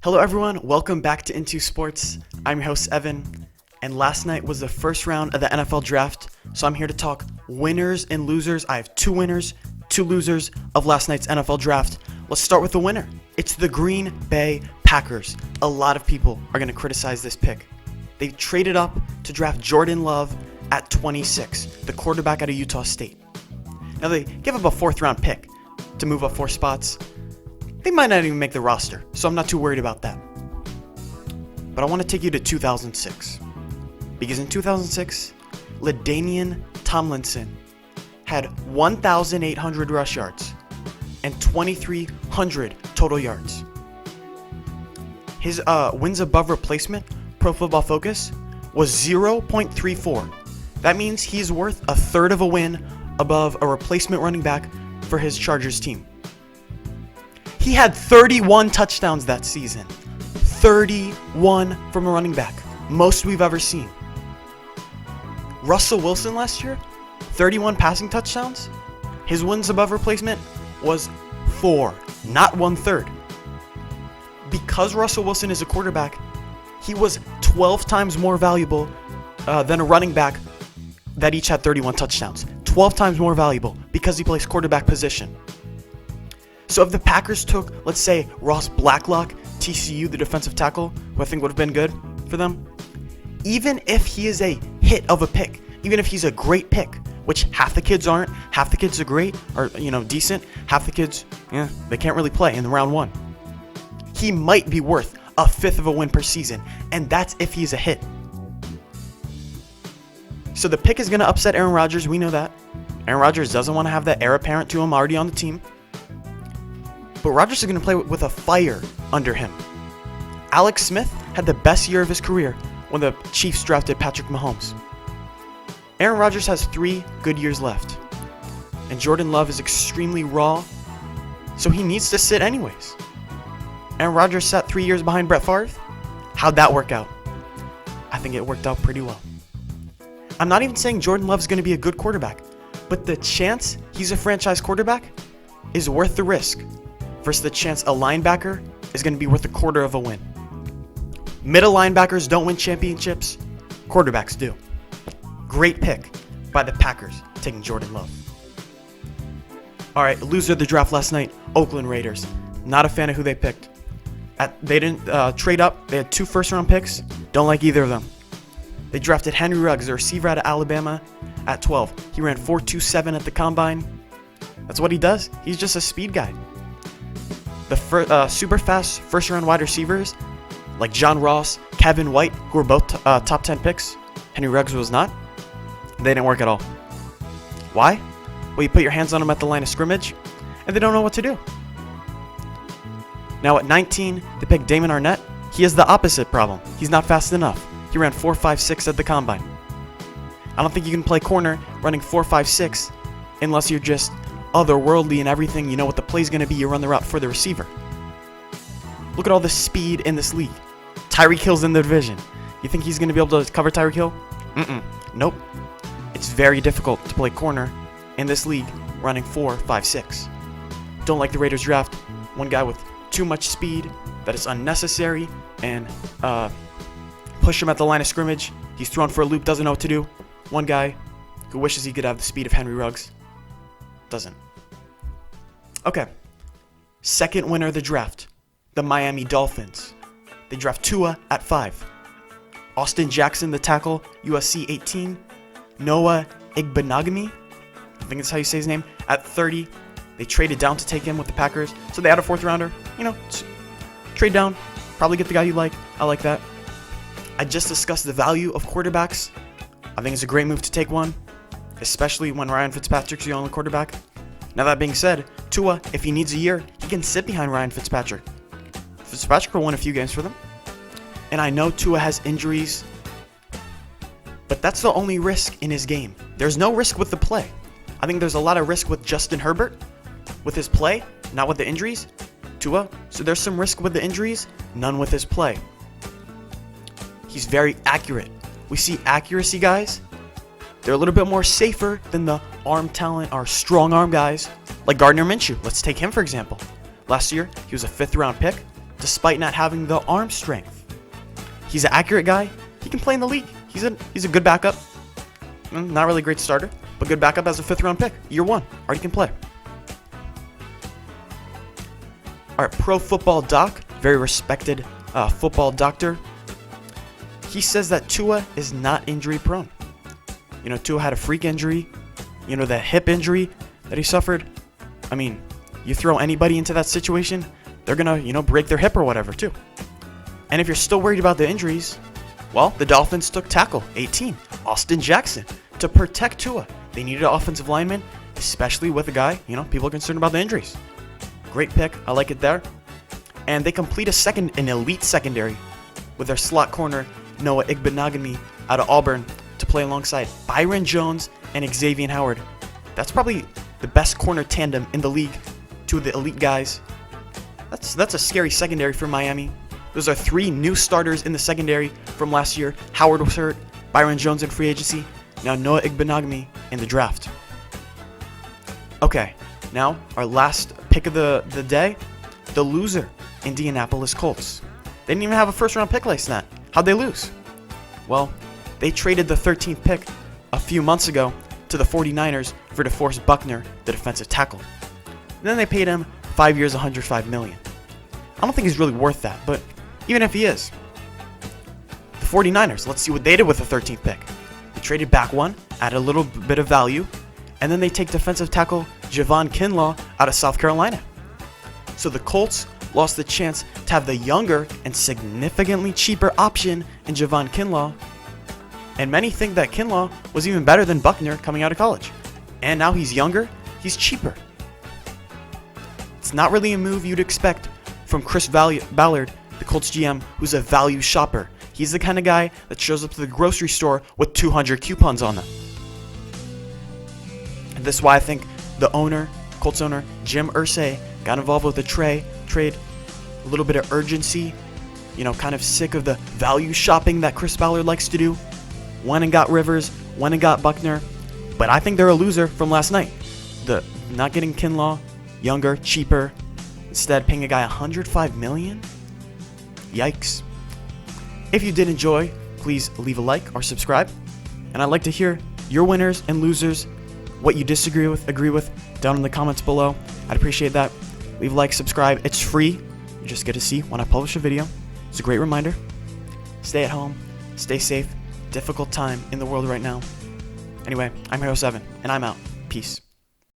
Hello everyone, welcome back to Into Sports. I'm your host Evan, and last night was the first round of the NFL draft, so I'm here to talk winners and losers. I have two winners, two losers of last night's NFL draft. Let's start with the winner. It's the Green Bay Packers. A lot of people are going to criticize this pick. They traded up to draft Jordan Love at 26, the quarterback out of Utah State. Now they give up a fourth round pick to move up 4 spots. They might not even make the roster, so I'm not too worried about that. But I want to take you to 2006. Because in 2006, LaDainian Tomlinson had 1,800 rush yards and 2,300 total yards. His wins above replacement, Pro Football Focus, was 0.34. That means he's worth a third of a win above a replacement running back for his Chargers team. He had 31 touchdowns that season. 31 from a running back. Most we've ever seen. Russell Wilson last year, 31 passing touchdowns. His wins above replacement was 4, not 1/3. Because Russell Wilson is a quarterback, he was 12 times more valuable than a running back that each had 31 touchdowns. 12 times more valuable because he plays quarterback position. So if the Packers took, let's say, Ross Blacklock, TCU, the defensive tackle, who I think would have been good for them, even if he is a hit of a pick, even if he's a great pick, which half the kids aren't, half the kids are great, or, decent, half the kids, they can't really play in the round 1. He might be worth a fifth of a win per season, and that's if he's a hit. So the pick is going to upset Aaron Rodgers, we know that. Aaron Rodgers doesn't want to have that heir apparent to him already on the team. But Rodgers is going to play with a fire under him. Alex Smith had the best year of his career when the Chiefs drafted Patrick Mahomes. Aaron Rodgers has 3 good years left. And Jordan Love is extremely raw, so he needs to sit anyways. Aaron Rodgers sat 3 years behind Brett Favre. How'd that work out? I think it worked out pretty well. I'm not even saying Jordan Love is going to be a good quarterback, but the chance he's a franchise quarterback is worth the risk versus the chance a linebacker is going to be worth a quarter of a win. Middle linebackers don't win championships. Quarterbacks do. Great pick by the Packers taking Jordan Love. All right, loser of the draft last night, Oakland Raiders. Not a fan of who they picked. They didn't trade up. They had 2 first-round picks. Don't like either of them. They drafted Henry Ruggs, a receiver out of Alabama, at 12. He ran 4.27 at the combine. That's what he does. He's just a speed guy. The super fast first-round wide receivers, like John Ross, Kevin White, who were both top 10 picks. Henry Ruggs was not. They didn't work at all. Why? Well, you put your hands on them at the line of scrimmage, and they don't know what to do. Now at 19, they picked Damon Arnett. He has the opposite problem. He's not fast enough. He ran 4.56 at the combine. I don't think you can play corner running 4.56 unless you're just otherworldly and everything. You know what the play's going to be. You run the route for the receiver. Look at all the speed in this league. Tyreek Hill's in the division. You think he's going to be able to cover Tyreek Hill? Nope. It's very difficult to play corner in this league running 4.56. Don't like the Raiders draft. One guy with too much speed that is unnecessary and push him at the line of scrimmage. He's thrown for a loop, doesn't know what to do. One guy who wishes he could have the speed of Henry Ruggs. Doesn't. Okay. Second winner of the draft, the Miami Dolphins. They draft Tua at 5. Austin Jackson, the tackle, USC 18. Noah Igbenogany, I think that's how you say his name, at 30. They traded down to take him with the Packers. So they had a 4th rounder. Trade down. Probably get the guy you like. I like that. I just discussed the value of quarterbacks. I think it's a great move to take one, especially when Ryan Fitzpatrick's the only quarterback. Now that being said, Tua, if he needs a year, he can sit behind Ryan Fitzpatrick. Fitzpatrick will win a few games for them. And I know Tua has injuries, but that's the only risk in his game. There's no risk with the play. I think there's a lot of risk with Justin Herbert, with his play, not with the injuries. Tua, so there's some risk with the injuries, none with his play. He's very accurate. We see accuracy guys. They're a little bit more safer than the arm talent or strong arm guys like Gardner Minshew. Let's take him for example. Last year, he was a 5th round pick despite not having the arm strength. He's an accurate guy. He can play in the league. He's a good backup. Not really a great starter, but good backup as a 5th-round pick. Year 1. Already can play. All right, Pro Football Doc, very respected football doctor. He says that Tua is not injury prone. You know, Tua had a freak injury. You know, the hip injury that he suffered. I mean, you throw anybody into that situation, they're going to, you know, break their hip or whatever too. And if you're still worried about the injuries, well, the Dolphins took tackle 18, Austin Jackson, to protect Tua. They needed an offensive lineman, especially with a guy, you know, people are concerned about the injuries. Great pick. I like it there. And they complete an elite secondary with their slot corner, Noah Igbenogany, out of Auburn, to play alongside Byron Jones and Xavier Howard. That's probably the best corner tandem in the league. 2 of the elite guys. That's a scary secondary for Miami. Those are 3 new starters in the secondary from last year. Howard was hurt, Byron Jones in free agency, now Noah Igbenogany in the draft. Okay, now our last pick of the day, the loser, Indianapolis Colts. They didn't even have a first-round pick last night. How'd they lose? Well, they traded the 13th pick a few months ago to the 49ers for DeForest Buckner, the defensive tackle. And then they paid him 5 years, $105 million. I don't think he's really worth that, but even if he is, the 49ers, let's see what they did with the 13th pick. They traded back one, added a little bit of value, and then they take defensive tackle Javon Kinlaw out of South Carolina. So the Colts lost the chance to have the younger and significantly cheaper option in Javon Kinlaw, and many think that Kinlaw was even better than Buckner coming out of college. And now he's younger, he's cheaper. It's not really a move you'd expect from Chris Ballard, the Colts GM, who's a value shopper. He's the kind of guy that shows up to the grocery store with 200 coupons on them. And this is why I think the owner, Colts owner, Jim Irsay, got involved with the trade, a little bit of urgency, you know, kind of sick of the value shopping that Chris Ballard likes to do. Went and got Rivers, went and got Buckner, but I think they're a loser from last night. The not getting Kinlaw, younger, cheaper, instead paying a guy $105 million? Yikes. If you did enjoy, please leave a like or subscribe. And I'd like to hear your winners and losers, what you disagree with, agree with, down in the comments below. I'd appreciate that. Leave a like, subscribe. It's free. You just get to see when I publish a video. It's a great reminder. Stay at home. Stay safe. Difficult time in the world right now. Anyway, I'm Hero7, and I'm out. Peace.